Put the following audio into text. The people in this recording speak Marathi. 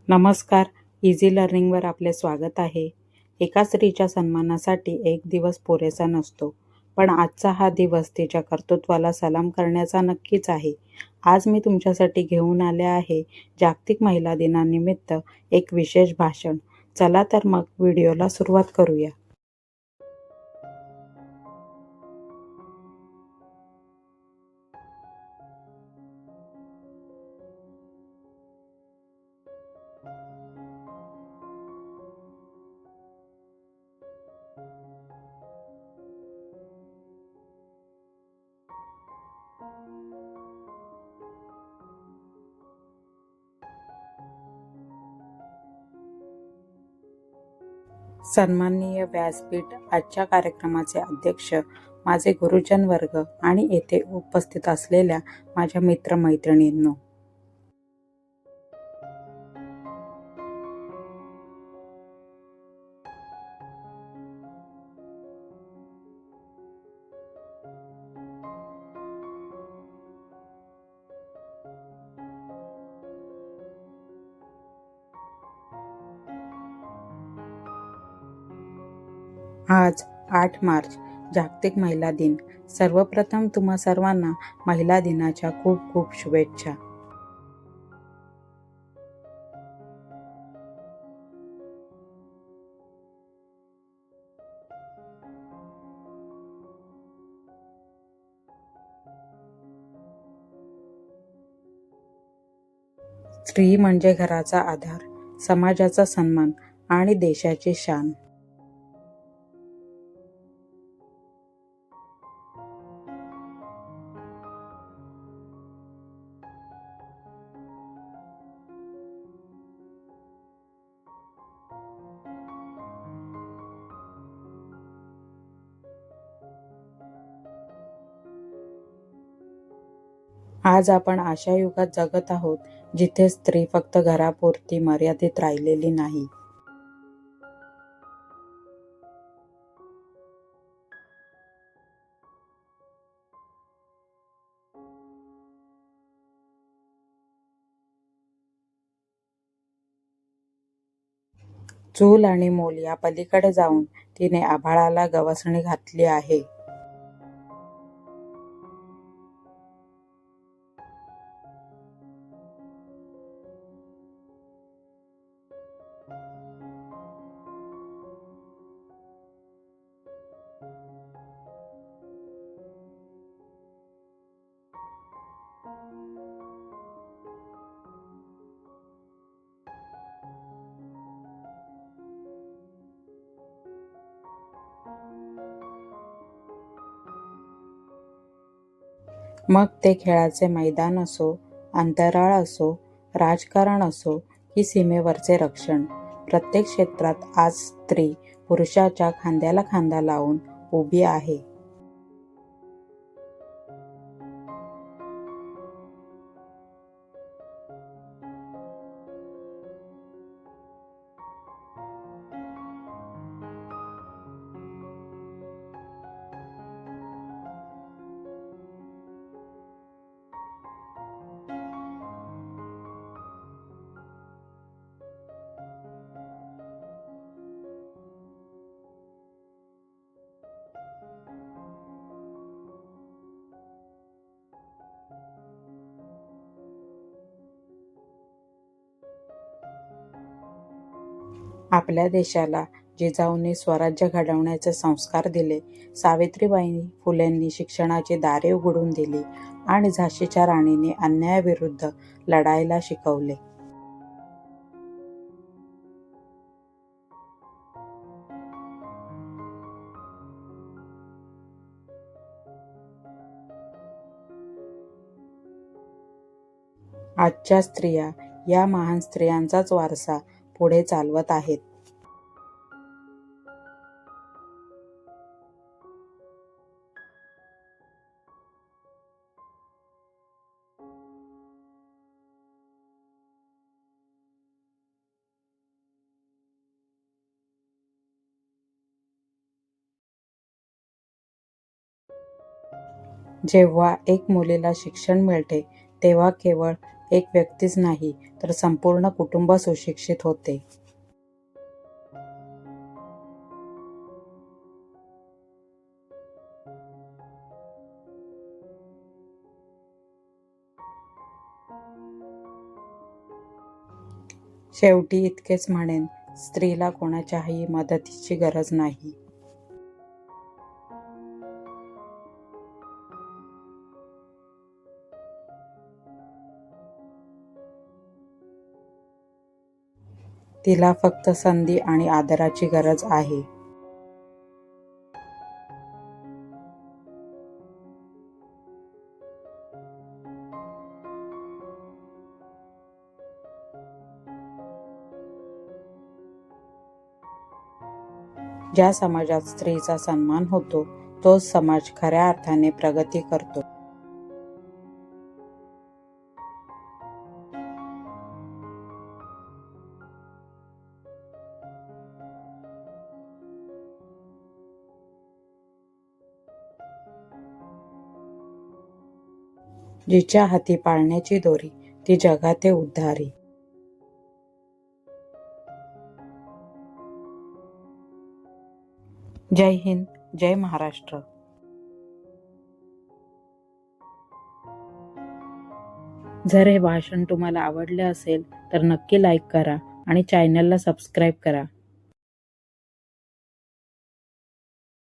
नमस्कार. इझी लर्निंगवर आपले स्वागत आहे. एका स्त्रीच्या सन्मानासाठी एक दिवस पुरेसा नसतो, पण आजचा हा दिवस तिच्या कर्तृत्वाला सलाम करण्याचा नक्कीच आहे. आज मी तुमच्यासाठी घेऊन आले आहे जागतिक महिला दिनानिमित्त एक विशेष भाषण. चला तर मग व्हिडिओला सुरुवात करूया. सन्माननीय व्यासपीठ, आजच्या कार्यक्रमाचे अध्यक्ष, माझे गुरुजन वर्ग आणि येथे उपस्थित असलेल्या माझ्या मित्रमैत्रिणींनो. आज 8 मार्च, जागतिक महिला दिन. सर्वप्रथम तुम्हा सर्वांना महिला दिनाच्या खूप खूप शुभेच्छा. स्त्री म्हणजे घराचा आधार, समाजाचा सन्मान आणि देशाची शान. आज आपण अशा युगात जगत आहोत जिथे स्त्री फक्त घरापुरती मर्यादित राहिलेली नाही. चूल आणि मूल या पलीकडे जाऊन तिने आभाळाला गवसणी घातली आहे. मग ते खेळाचे मैदान असो, अंतराळ असो, राजकारण असो की सीमेवरचे रक्षण, प्रत्येक क्षेत्रात आज स्त्री पुरुषाच्या खांद्याला खांदा लावून उभी आहे. आपल्या देशाला जिजाऊंनी स्वराज्य घडवण्याचे संस्कार दिले. सावित्रीबाई फुलेंनी शिक्षणाची दारे उघडून दिली आणि झाशीच्या राणीने अन्यायाविरुद्ध लढायला शिकवले. आजच्या स्त्रिया या महान स्त्रियांचाच वारसा पुढे चालवत आहेत. जेव्हा एक मुलीला शिक्षण मिळते तेव्हा केवळ एक व्यक्तीच नाही तर संपूर्ण कुटुंब सुशिक्षित होते. शेवटी इतकेच म्हणेन, स्त्रीला कोणाच्याही मदतीची गरज नाही. तिला फक्त संधी आणि आदराची गरज आहे. ज्या समाजात स्त्रीचा सन्मान होतो, तोच समाज खऱ्या अर्थाने प्रगती करतो. जिच्या हाती पाळण्याची दोरी, ती जगाते उद्धारी. जय हिंद, जय महाराष्ट्र. जर हे भाषण तुम्हाला आवडले असेल तर नक्की लाईक करा आणि चॅनलला सबस्क्राईब करा.